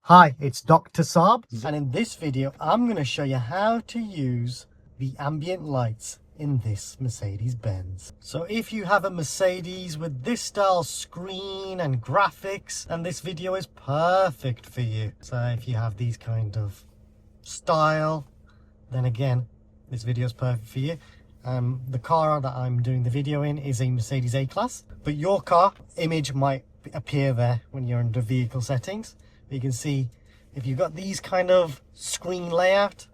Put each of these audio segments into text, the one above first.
Hi, it's Dr. Saab, and in this video I'm going to show you how to use the ambient lights in this Mercedes-Benz. So if you have a Mercedes with this style screen and graphics, then this video is perfect for you. So if you have these kind of style, then again, this video is perfect for you. The car that I'm doing the video in is a Mercedes A-Class, but your car image might appear there when you're under vehicle settings. You can see if you've got these kind of screen layout,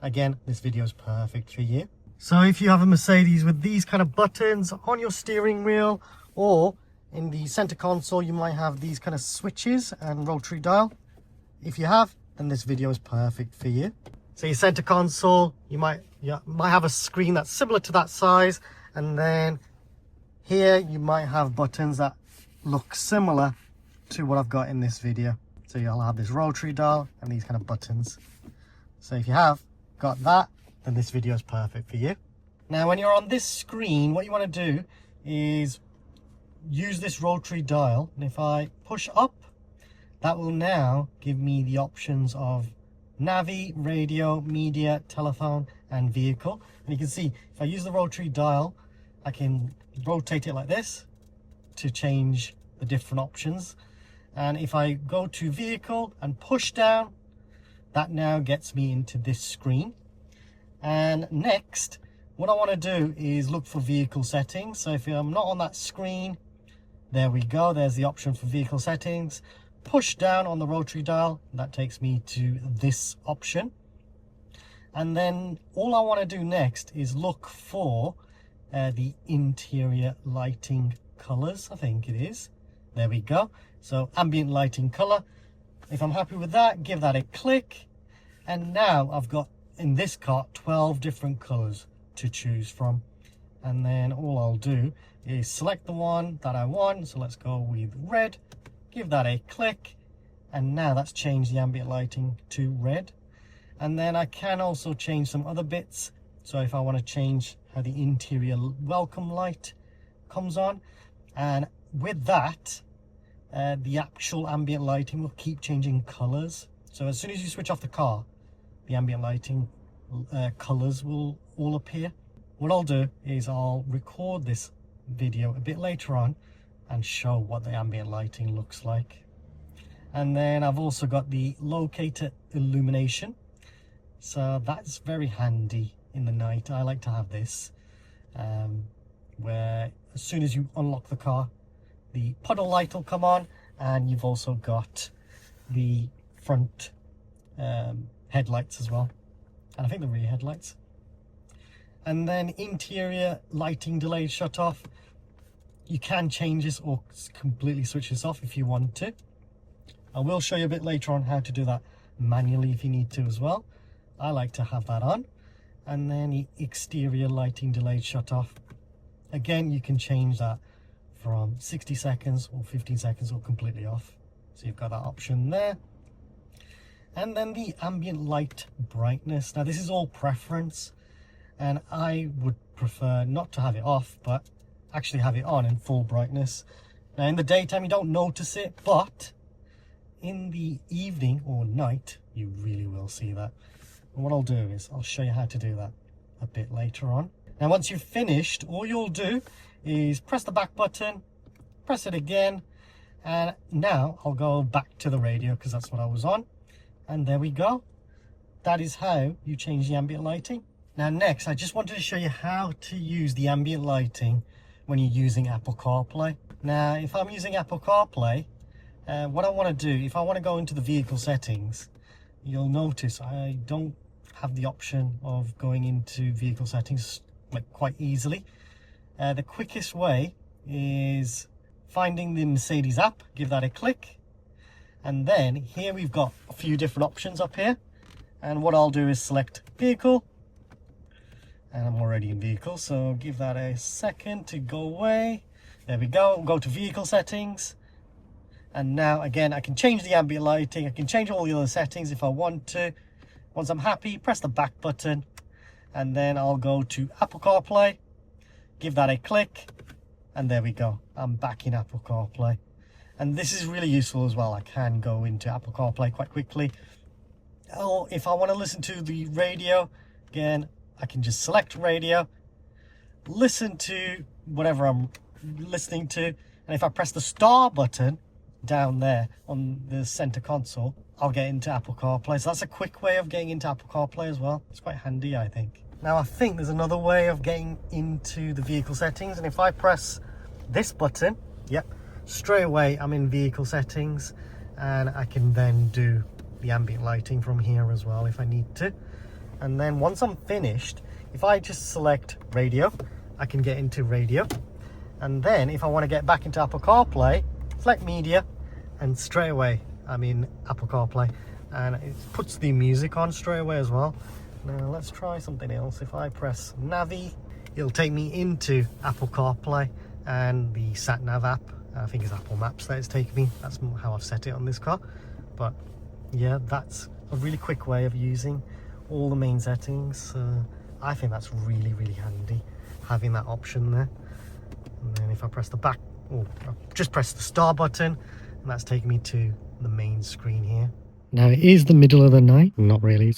again, this video is perfect for you. So if you have a Mercedes with these kind of buttons on your steering wheel, or in the center console, you might have these kind of switches and rotary dial. If you have, then this video is perfect for you. So your center console, you might have a screen that's similar to that size, and then here you might have buttons that look similar to what I've got in this video. So you'll have this rotary dial and these kind of buttons. So if you have got that, then this video is perfect for you. Now, when you're on this screen, what you want to do is use this rotary dial. And if I push up, that will now give me the options of Navi, radio, media, telephone, and vehicle. And you can see if I use the rotary dial, I can rotate it like this to change the different options. And if I go to vehicle and push down, that now gets me into this screen. And next, what I want to do is look for vehicle settings. So if I'm not on that screen, there we go. There's the option for vehicle settings. Push down on the rotary dial, that takes me to this option. And then all I want to do next is look for the interior lighting colors, I think it is. There we go. So ambient lighting color. If I'm happy with that, give that a click. And now I've got in this car 12 different colors to choose from. And then all I'll do is select the one that I want. So let's go with red. Give that a click. And now that's changed the ambient lighting to red. And then I can also change some other bits. So if I want to change how the interior welcome light comes on, and with that, the actual ambient lighting will keep changing colors. So as soon as you switch off the car, the ambient lighting colors will all appear. What I'll do is I'll record this video a bit later on and show what the ambient lighting looks like. And then I've also got the locator illumination. So that's very handy in the night. I like to have this where as soon as you unlock the car, the puddle light will come on, and you've also got the front headlights as well, and I think the rear headlights. And then interior lighting delayed shut off. You can change this or completely switch this off if you want to. I will show you a bit later on how to do that manually if you need to as well. I like to have that on. And then the exterior lighting delayed shut off. Again, you can change that from 60 seconds or 15 seconds or completely off. So you've got that option there. And then the ambient light brightness. Now this is all preference, and I would prefer not to have it off, but actually have it on in full brightness. Now in the daytime you don't notice it, but in the evening or night you really will see that. And what I'll do is I'll show you how to do that a bit later on. Now once you've finished, all you'll do is press the back button, press it again, and now I'll go back to the radio because that's what I was on. And there we go. That is how you change the ambient lighting. Now next, I just wanted to show you how to use the ambient lighting when you're using Apple CarPlay. Now if I'm using Apple CarPlay, what I want to do, if I want to go into the vehicle settings, you'll notice I don't have the option of going into vehicle settings like quite easily. The quickest way is finding the Mercedes app, give that a click, and then here we've got a few different options up here. And what I'll do is select vehicle, and I'm already in vehicle, so give that a second to go away. There we go. Go to vehicle settings, and now again I can change the ambient lighting, I can change all the other settings if I want to. Once I'm happy, press the back button, and then I'll go to Apple CarPlay, give that a click, and there we go. I'm back in Apple CarPlay. And this is really useful as well. I can go into Apple CarPlay quite quickly. Or if I want to listen to the radio, again, I can just select radio, listen to whatever I'm listening to, and if I press the star button down there on the center console, I'll get into Apple CarPlay. So that's a quick way of getting into Apple CarPlay as well. It's quite handy, I think. Now I think there's another way of getting into the vehicle settings, and if I press this button, yep, straight away I'm in vehicle settings, and I can then do the ambient lighting from here as well if I need to. And then once I'm finished, if I just select radio, I can get into radio. And then if I want to get back into Apple CarPlay, select media, and straight away I'm in Apple CarPlay, and it puts the music on straight away as well. Now let's try something else. If I press Navi, it'll take me into Apple CarPlay and the sat nav app. I think it's Apple Maps that it's taking me. That's how I've set it on this car. But yeah, that's a really quick way of using all the main settings. I think that's really, really handy, having that option there. And then if I press the back, or just press the star button, and that's taking me to the main screen here. Now it is the middle of the night. Not really,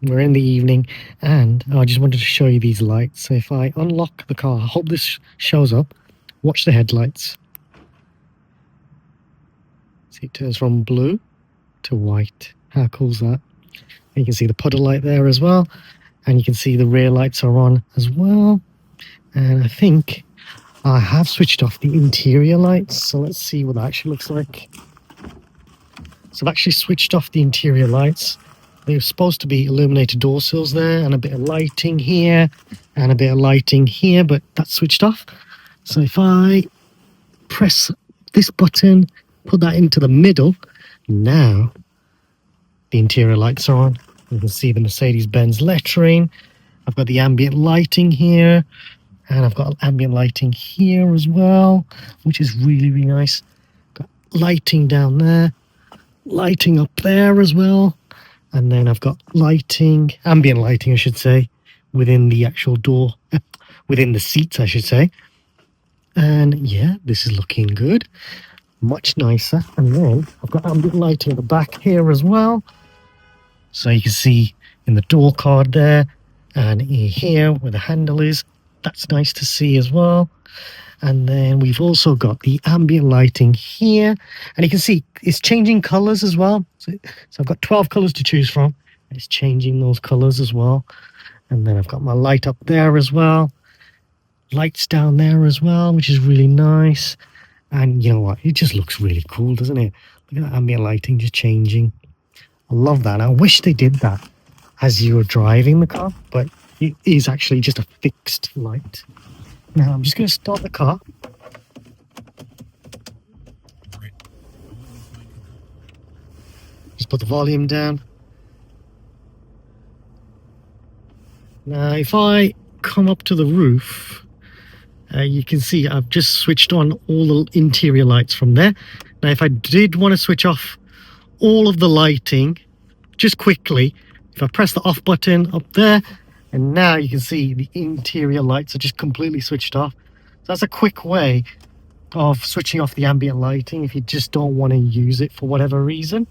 we're in the evening, and I just wanted to show you these lights. So if I unlock the car, I hope this shows up. Watch the headlights. See, it turns from blue to white. How cool is that? And you can see the puddle light there as well, and you can see the rear lights are on as well. And I think I have switched off the interior lights, so let's see what that actually looks like. So I've actually switched off the interior lights. They're supposed to be illuminated door sills there, and a bit of lighting here, and a bit of lighting here, but that's switched off. So if I press this button, put that into the middle, now the interior lights are on. You can see the Mercedes-Benz lettering. I've got the ambient lighting here, and I've got ambient lighting here as well, which is really, really nice. Got lighting down there, lighting up there as well, and then I've got lighting, ambient lighting I should say, within the actual door, within the seats I should say. And yeah, this is looking good, much nicer. And then I've got ambient lighting at the back here as well, so you can see in the door card there, and here where the handle is, that's nice to see as well. And then we've also got the ambient lighting here, and you can see it's changing colors as well. So I've got 12 colors to choose from. It's changing those colors as well. And then I've got my light up there as well, lights down there as well, which is really nice. And you know what, it just looks really cool, doesn't it? Look at that ambient lighting just changing. I love that. I wish they did that as you were driving the car, but it is actually just a fixed light. Now I'm just going to start the car. Just put the volume down. Now if I come up to the roof, you can see I've just switched on all the interior lights from there. Now if I did want to switch off all of the lighting just quickly, if I press the off button up there, and now you can see the interior lights are just completely switched off. So that's a quick way of switching off the ambient lighting if you just don't want to use it for whatever reason.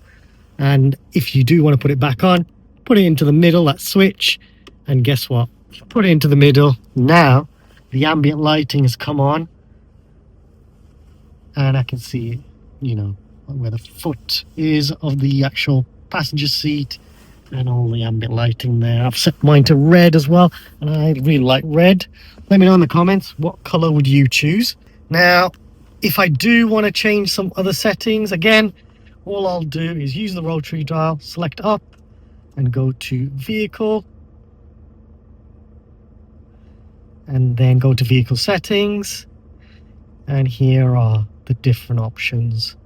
And if you do want to put it back on, put it into the middle, that switch, and guess what? Put it into the middle. Now the ambient lighting has come on, and I can see, you know, where the foot is of the actual passenger seat, and all the ambient lighting there. I've set mine to red as well, and I really like red. Let me know in the comments, what color would you choose? Now if I do want to change some other settings, again, all I'll do is use the rotary dial, select up, and go to vehicle, and then go to vehicle settings, and here are the different options.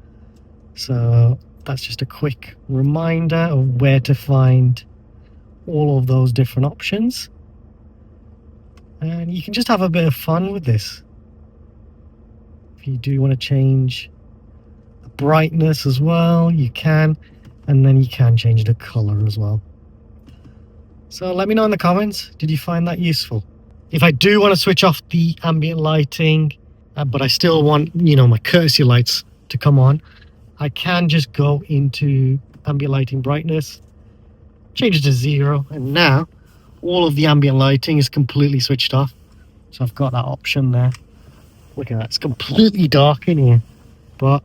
So that's just a quick reminder of where to find all of those different options, and you can just have a bit of fun with this. If you do want to change the brightness as well, you can, and then you can change the color as well. So let me know in the comments, did you find that useful? If I do want to switch off the ambient lighting, but I still want, you know, my courtesy lights to come on, I can just go into ambient lighting brightness, change it to 0, and now all of the ambient lighting is completely switched off. So I've got that option there. Look at that, it's completely dark in here. But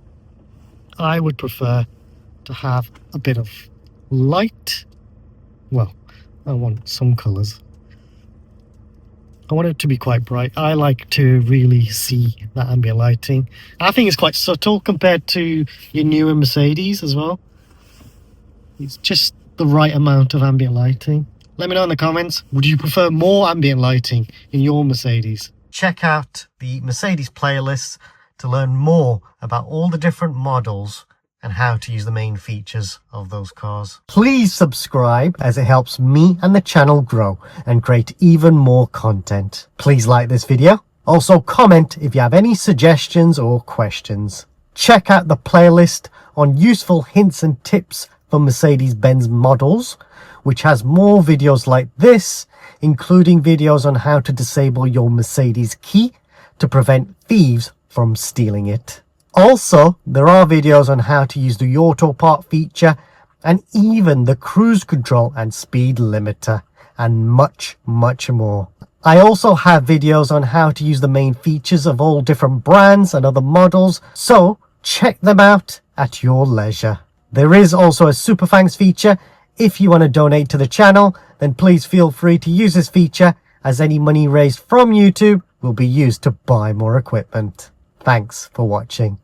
I would prefer to have a bit of light. Well, I want some colours. I want it to be quite bright. I like to really see that ambient lighting. I think it's quite subtle compared to your newer Mercedes as well. It's just the right amount of ambient lighting. Let me know in the comments, would you prefer more ambient lighting in your Mercedes? Check out the Mercedes playlist to learn more about all the different models and how to use the main features of those cars. Please subscribe, as it helps me and the channel grow and create even more content. Please like this video. Also comment if you have any suggestions or questions. Check out the playlist on useful hints and tips for Mercedes-Benz models, which has more videos like this, including videos on how to disable your Mercedes key to prevent thieves from stealing it. Also, there are videos on how to use the auto park feature and even the cruise control and speed limiter, and much more. I also have videos on how to use the main features of all different brands and other models, so check them out at your leisure. There is also a super thanks feature. If you want to donate to the channel, then please feel free to use this feature, as any money raised from YouTube will be used to buy more equipment. Thanks for watching.